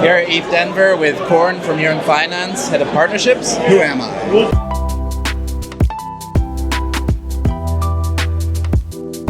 Here at ETHDenver with Korn from Yearn Finance, Head of Partnerships. Who am I?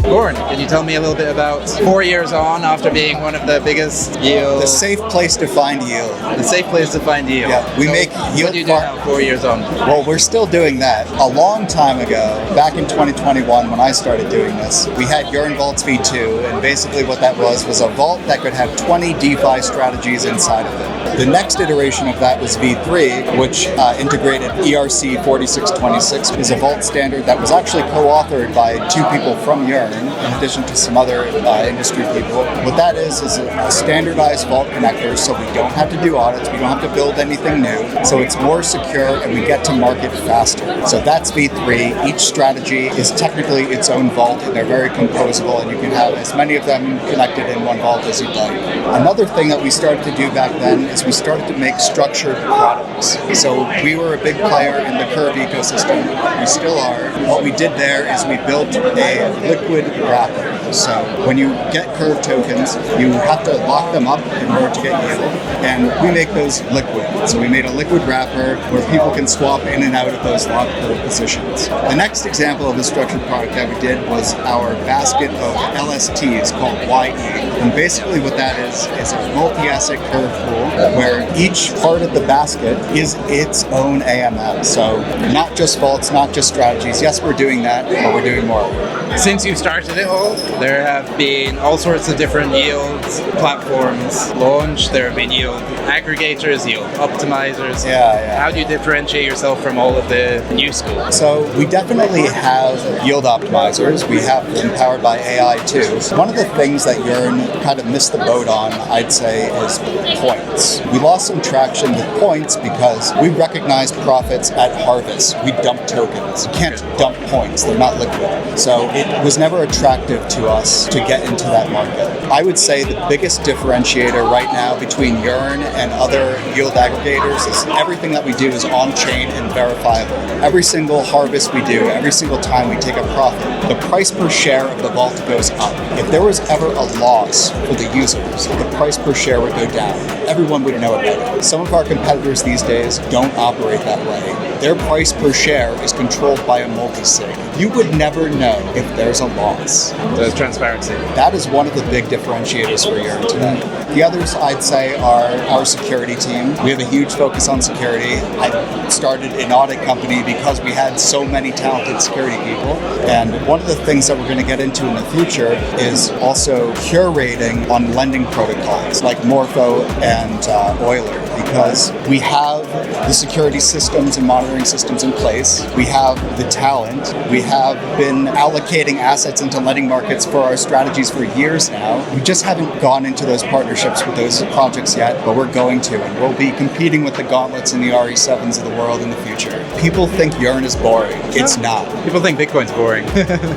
Korn, can you tell me a little bit about 4 years on after being one of the biggest yield? The safe place to find yield. The safe place to find yield. Yeah, we make yield. What do you do now 4 years on? Well, we're still doing that. A long time ago, back in 2021 when I started doing this, we had Yearn Vaults V2, and basically what that was a vault that could have 20 DeFi strategies inside of it. The next iteration of that was V3, which integrated ERC 4626, is a vault standard that was actually co-authored by two people from Yearn, in addition to some other industry people. What that is a standardized vault connector, so we don't have to do audits, we don't have to build anything new, so it's more secure and we get to market faster. So that's V3. Each strategy is technically its own vault, and they're very composable, and you can have as many of them connected in one vault as you'd like. Another thing that we started to do back then is we started to make structured products. So we were a big player in the Curve ecosystem. We still are. What we did there is we built a liquid wrapper. So when you get Curve tokens, you have to lock them up in order to get yield, and we make those liquid. So we made a liquid wrapper where people can swap in and out of those locked Curve positions. The next example of a structured product that we did was our basket of LSTs called YE. And basically what that is a multi-asset Curve pool where each part of the basket is its own AMM. So not just vaults, not just strategies. Yes, we're doing that, but we're doing more. Since you started it all, there have been all sorts of different yield platforms launched. There have been yield aggregators, yield optimizers. Yeah. How do you differentiate yourself from all of the new school? So we definitely have yield optimizers. We have them powered by AI too. One of the things that Yearn kind of missed the boat on, I'd say, is points. We lost some traction with points because we recognized profits at harvest. We dump tokens. You can't dump points. They're not liquid. So it was never attractive to us to get into that market. I would say the biggest differentiator right now between Yearn and other yield aggregators is everything that we do is on-chain and verifiable. Every single harvest we do, every single time we take a profit, the price per share of the vault goes up. If there was ever a loss for the users, the price per share would go down. Everyone would know about it. Some of our competitors these days don't operate that way. Their price per share is controlled by a multi-sig. You would never know if there's a loss. There's transparency. That is one of the big differentiators for Yearn today. The others, I'd say, are our security team. We have a huge focus on security. I started an audit company because we had so many talented security people. And one of the things that we're going to get into in the future is also curating on lending protocols like Morpho and Euler, because we have the security systems and monitoring systems in place. We have the talent. We have been allocating assets into lending markets for our strategies for years now. We just haven't gone into those partnerships with those projects yet, but we're going to, and we'll be competing with the Gauntlets and the RE7s of the world in the future. People think Yearn is boring. It's not. People think Bitcoin's boring.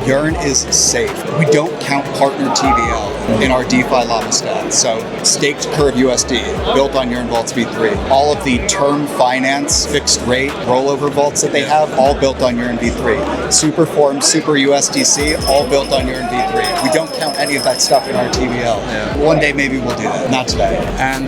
Yearn is safe. We don't count partner TVL in our DeFi lava stats. So staked Curve USD, built on Yearn Vaults V3. All of the term finance, fixed rate, rollover vaults that they have, all built on Yearn V3. Superform, Super USDC, all built on Yearn V3. We don't count any of that stuff in our TVL. Yeah. One day maybe we'll do that, not today. And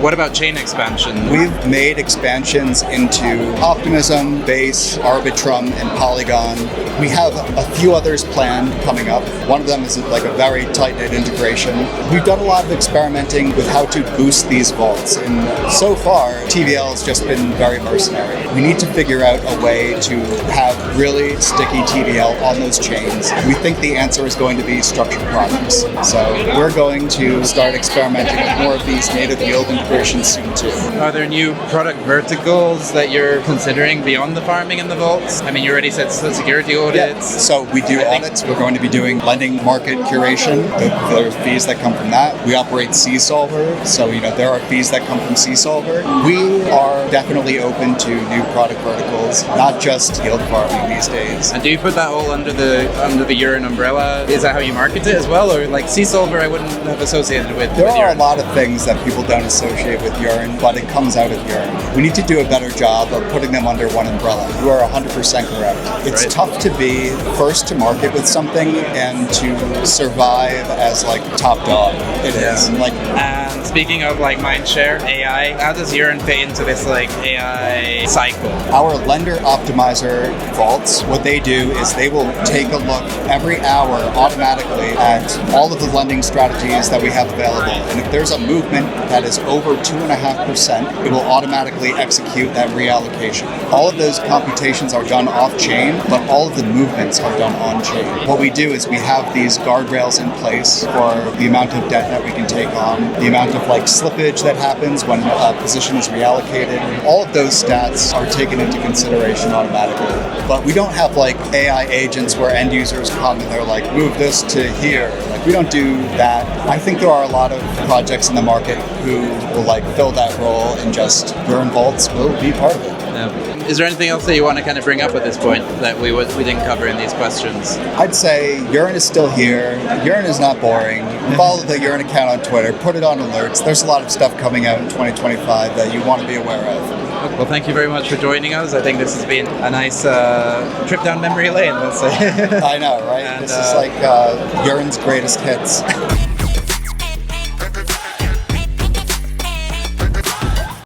what about chain expansion? We've made expansions into Optimism, Base, Arbitrum, and Polygon. We have a few others planned coming up. One of them is like a very tight-knit integration. We've done a lot of experimenting with how to boost these vaults, and so far TVL has just been very mercenary. We need to figure out a way to have really sticky TVL on those chains. We think the answer is going to be structured products. So we're going to start experimenting with more of these native yield integrations soon too. Are there new product verticals that you're considering beyond the farming and the vaults? I mean, you already said security audits. Yeah. So we do audits. We're going to be doing lending market curation. There are fees that come from that. We operate C-Solver, so there are fees that come from C-Solver. We are definitely open to new product verticals, not just yield farming these days. And do you put that all under the Yearn umbrella? Is that how you market it as well, or like C-Solver I wouldn't have associated with There are Yearn? lot of things that people don't associate with Yearn, but it comes out of Yearn. We need to do a better job of putting them under one umbrella. You are 100% correct. It's tough to be first to market with something and to survive as like top dog. It is. Like, and speaking of like mindshare, AI, how does Yearn fit into this like AI cycle? our lender optimizer vaults, what they do is they will take a look every hour automatically at all of the lending strategies that we have available. And if there's a movement that is over 2.5%, it will automatically execute that reallocation. All of those computations are done off-chain, but all of the movements are done on-chain. What we do is we have these guardrails in place for the amount of debt that we can take on, the amount of like slippage that happens when a position is reallocated. All of those stats are taken into consideration automatically. But we don't have like AI agents where end users come and they're like, move this to here. Like, we don't do that. I think there are a lot of projects in the market who will like fill that role, and just Yearn Vaults will be part of it. Yeah. Is there anything else that you want to kind of bring up at this point that we didn't cover in these questions? I'd say Yearn is still here. Yearn is not boring. Follow the Yearn account on Twitter. Put it on alerts. There's a lot of stuff coming out in 2025 that you want to be aware of. Well, thank you very much for joining us. I think this has been a nice trip down memory lane, we'll say. I know, right? And, this is like Yearn's greatest hits.